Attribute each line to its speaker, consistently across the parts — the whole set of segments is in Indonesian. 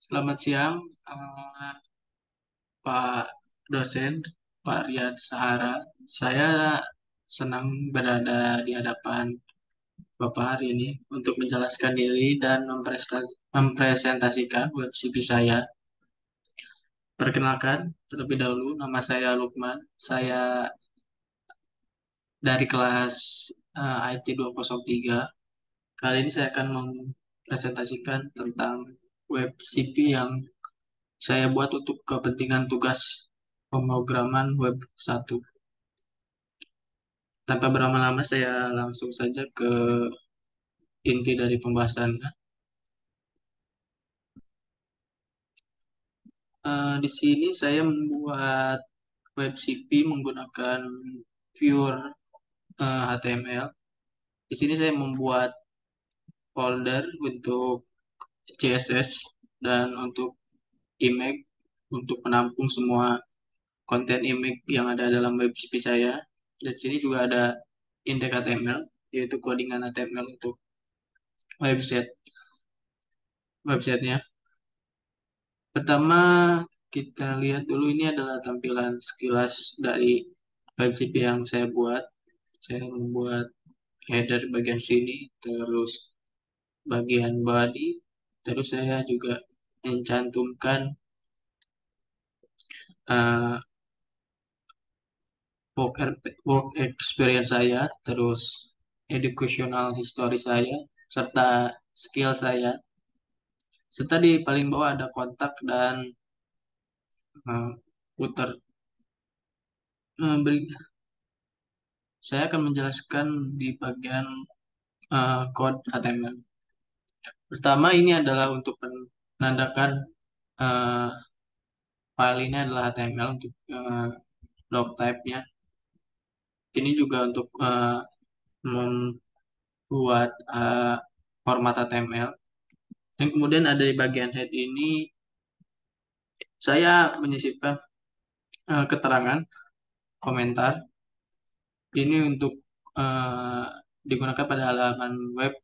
Speaker 1: Selamat siang, eh, Pak dosen, Pak Riyad Sahara. Saya senang berada di hadapan Bapak hari ini untuk menjelaskan diri dan mempresentasikan web CV saya. Perkenalkan, terlebih dahulu, nama saya Lukman. Saya dari kelas IT 203. Kali ini saya akan mempresentasikan tentang web CV yang saya buat untuk kepentingan tugas pemrograman web 1. Tanpa berlama-lama saya langsung saja ke inti dari pembahasannya. Di sini saya membuat web CP menggunakan Pure HTML. Di sini saya membuat folder untuk CSS dan untuk image untuk menampung semua konten image yang ada dalam web CP saya. Dan di sini juga ada index HTML, yaitu codingan HTML untuk website websitenya. Pertama, kita lihat dulu ini adalah tampilan sekilas dari web CP yang saya buat. Saya membuat header bagian sini, terus bagian body, terus saya juga mencantumkan uh, work experience saya, terus educational history saya, serta skill saya. Serta di paling bawah ada kontak dan footer. Saya akan menjelaskan di bagian code HTML. Pertama ini adalah untuk menandakan eh, file ini adalah HTML untuk doc type-nya. Ini juga untuk membuat format HTML. Dan kemudian ada di bagian head ini saya menyisipkan keterangan komentar. Ini untuk eh, digunakan pada halaman web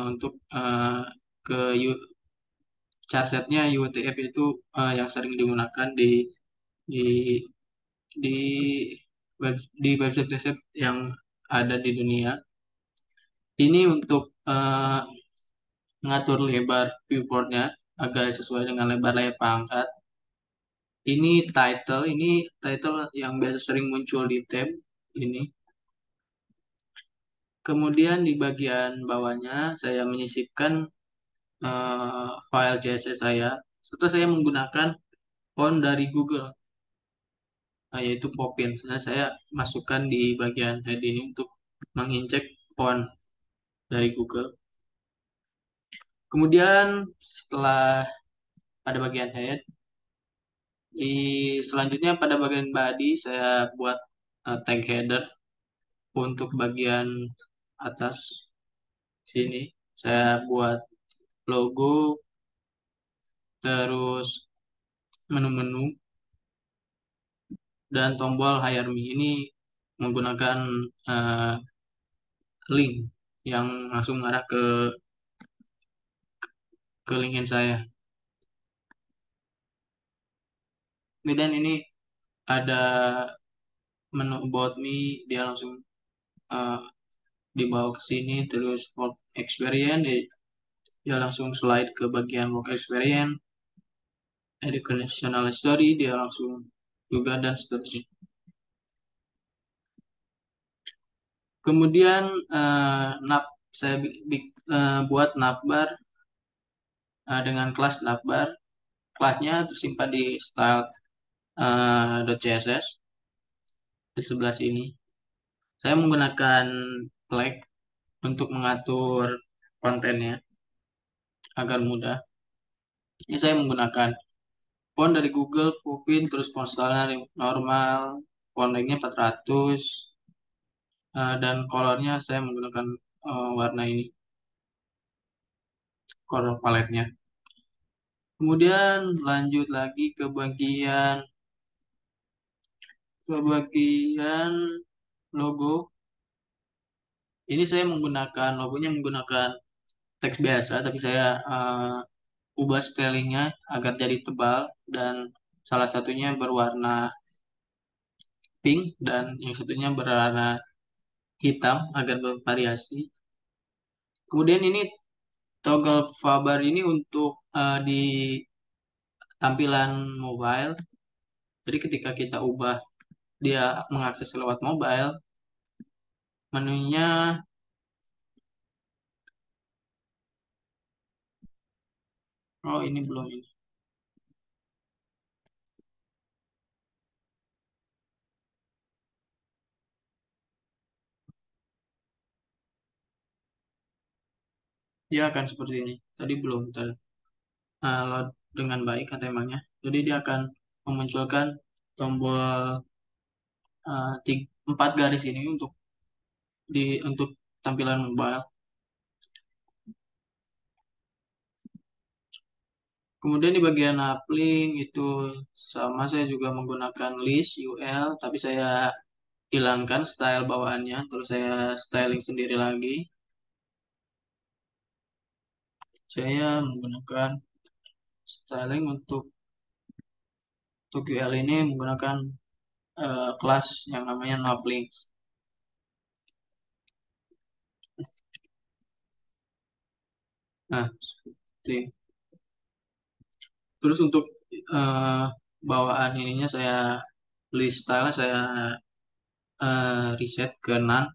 Speaker 1: untuk ke charsetnya UTF itu yang sering digunakan di di di website-website yang ada di dunia. Ini untuk mengatur lebar viewportnya agar sesuai dengan lebar layar pangkat. Ini title yang biasa sering muncul di tab ini. Kemudian di bagian bawahnya saya menyisipkan file CSS saya, serta saya menggunakan font dari Google, yaitu Popin. Saya masukkan di bagian head ini untuk menginjek font dari Google. Kemudian setelah pada bagian head, selanjutnya pada bagian body saya buat tag header untuk bagian atas sini. Saya buat logo, terus menu-menu dan tombol Hire Me. Ini menggunakan eh, link yang langsung mengarah ke LinkedIn saya. Kemudian ini ada menu About Me, dia langsung eh, dibawa ke sini, terus work experience, dia langsung slide ke bagian work experience, educational story, dia langsung juga dan seterusnya. Kemudian saya buat navbar dengan kelas navbar. Kelasnya tersimpan di style .css di sebelah sini. Saya menggunakan flag untuk mengatur kontennya agar mudah. Ini saya menggunakan font dari Google, Pupin, terus font style normal, font lengthnya 400, dan colornya saya menggunakan warna ini, color paletnya. Kemudian lanjut lagi ke bagian logo. Ini saya menggunakan logonya menggunakan teks biasa, tapi saya ubah stylingnya agar jadi tebal dan salah satunya berwarna pink dan yang satunya berwarna hitam agar bervariasi. Kemudian ini toggle fabar ini untuk di tampilan mobile. Jadi ketika kita ubah dia mengakses lewat mobile, menunya oh ini belum ini. Dia akan seperti ini. Tadi belum terload dengan baik HTML-nya. Jadi dia akan memunculkan tombol 4 garis ini untuk tampilan mobile. Kemudian di bagian uplink itu sama saya juga menggunakan list UL, tapi saya hilangkan style bawaannya, terus saya styling sendiri lagi. Saya menggunakan styling untuk UL ini menggunakan kelas yang namanya Noplinks. Nah, seperti terus untuk eh, bawaan ininya saya list style saya reset ke none.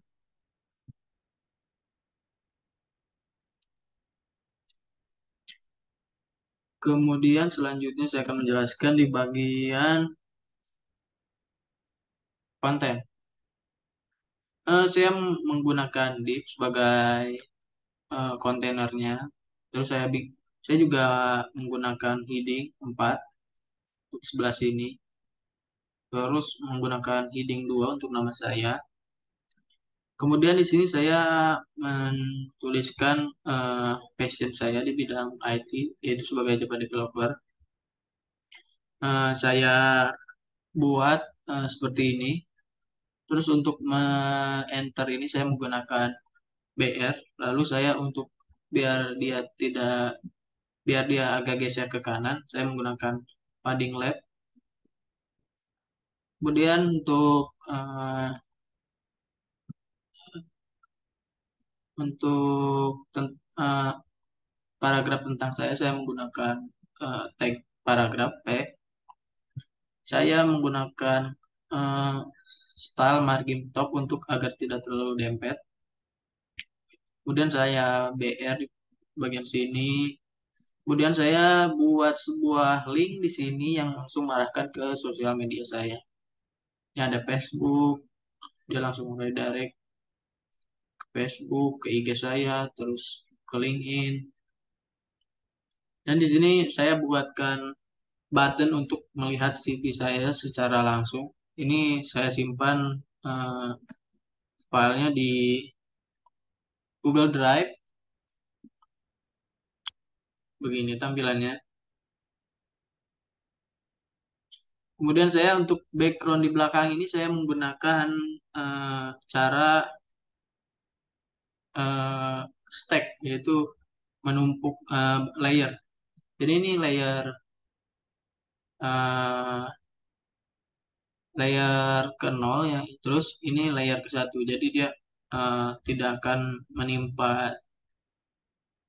Speaker 1: Kemudian selanjutnya saya akan menjelaskan di bagian konten. Saya menggunakan div sebagai kontainernya. Terus saya juga menggunakan heading 4 untuk sebelah sini. Terus menggunakan heading 2 untuk nama saya. Kemudian di sini saya menuliskan passion saya di bidang IT, yaitu sebagai Java developer. Saya buat seperti ini. Terus untuk enter ini saya menggunakan BR. Lalu saya untuk biar dia tidak biar dia agak geser ke kanan, saya menggunakan padding left. Kemudian untuk paragraf tentang saya menggunakan tag paragraf P. Saya menggunakan eh, style margin top untuk agar tidak terlalu dempet. Kemudian saya BR di bagian sini. Kemudian saya buat sebuah link di sini yang langsung mengarahkan ke sosial media saya. Ini ada Facebook, dia langsung redirect ke Facebook, ke IG saya, terus ke LinkedIn. Dan di sini saya buatkan button untuk melihat CV saya secara langsung. Ini saya simpan eh, filenya di Google Drive. Begini tampilannya. Kemudian saya untuk background di belakang ini saya menggunakan cara eh, stack, yaitu menumpuk layer. Jadi ini eh, layer ke nol ya, terus ini layer ke satu. Jadi dia tidak akan menimpa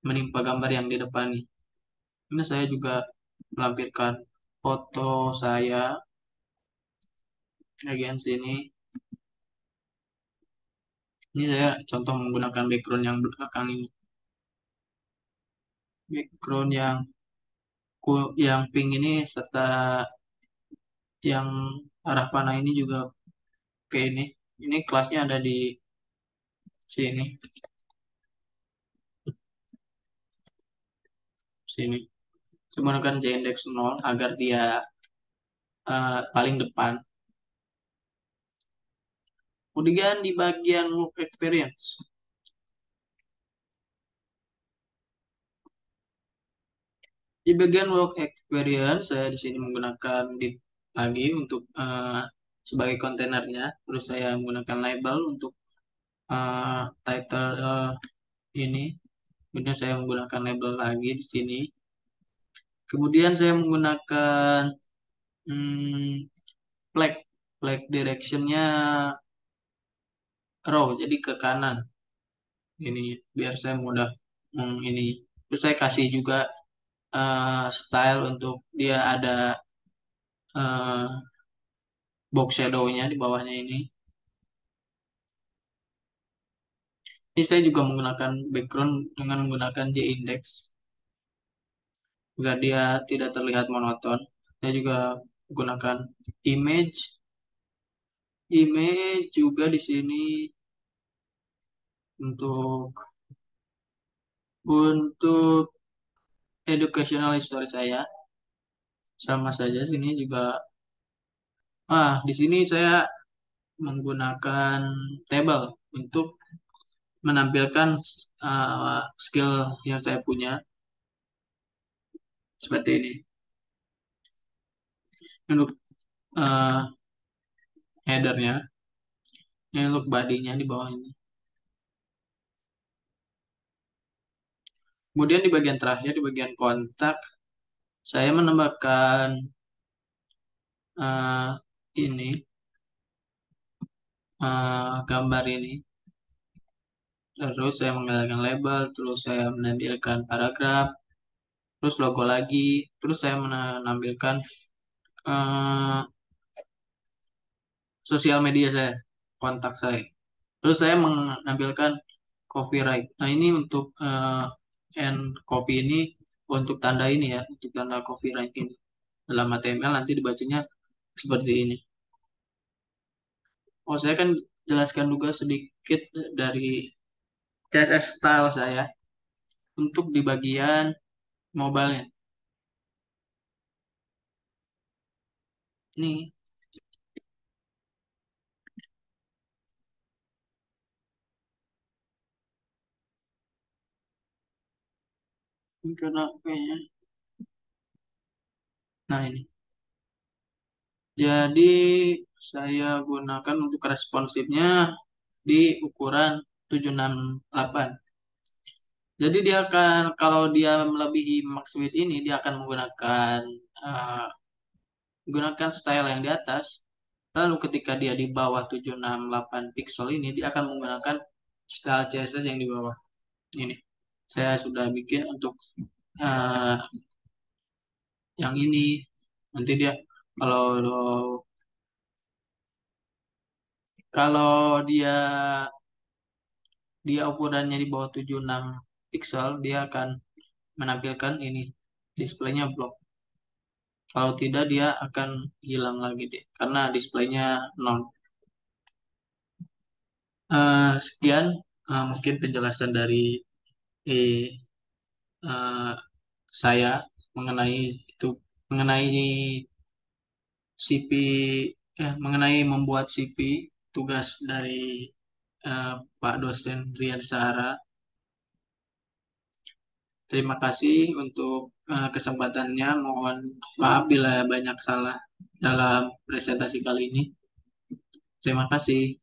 Speaker 1: menimpa gambar yang di depan nih. Ini saya juga melampirkan foto saya bagian sini. Ini saya contoh menggunakan background yang belakang ini. Background yang pink ini serta yang arah panah ini juga kayak ini. Ini kelasnya ada di sini, sini. Saya menggunakan JIndex 0 agar dia paling depan. Kemudian di bagian work experience. Di bagian work experience, saya di sini menggunakan div lagi untuk sebagai kontainernya. Terus saya menggunakan label untuk title ini. Kemudian saya menggunakan label lagi di sini. Kemudian saya menggunakan hmm, flag. Flag directionnya row, jadi ke kanan. Ini biar saya mudah ini. Terus saya kasih juga style untuk dia ada eh, box shadow-nya di bawahnya ini. Ini saya juga menggunakan background dengan menggunakan J-index agar dia tidak terlihat monoton. Saya juga menggunakan image, image juga di sini untuk untuk educational history saya. Sama saja sini juga. Di sini saya menggunakan table untuk menampilkan skill yang saya punya seperti ini. Untuk uh, headernya, ini untuk bodinya di bawah ini. Kemudian di bagian terakhir, di bagian kontak, saya menambahkan uh, ini gambar ini. Terus saya menambahkan label, terus saya menampilkan paragraf, terus logo lagi, terus saya menampilkan uh, sosial media saya, kontak saya. Terus saya menampilkan copyright. Nah, ini untuk end copy ini untuk tanda ini ya, untuk tanda copyright ini. Dalam HTML nanti dibacanya seperti ini. Oh, saya kan jelaskan juga sedikit dari CSS style saya untuk di bagian mobile-nya. Ini karena kayaknya. Nah, ini. Jadi saya gunakan untuk responsifnya di ukuran 768. Jadi dia akan kalau dia melebihi max width ini dia akan menggunakan eh, menggunakan style yang di atas. Lalu ketika dia di bawah 768 pixel ini dia akan menggunakan style CSS yang di bawah ini. Saya sudah bikin untuk eh, yang ini. Nanti dia kalau kalau dia ukurannya di bawah 76 pixel dia akan menampilkan ini displaynya blok. Kalau tidak dia akan hilang lagi deh karena displaynya nol. Sekian mungkin penjelasan dari eh, eh, saya mengenai itu mengenai CP mengenai membuat CP tugas dari Pak dosen Rian Sahara. Terima kasih untuk kesempatannya. Mohon maaf bila banyak salah dalam presentasi kali ini. Terima kasih.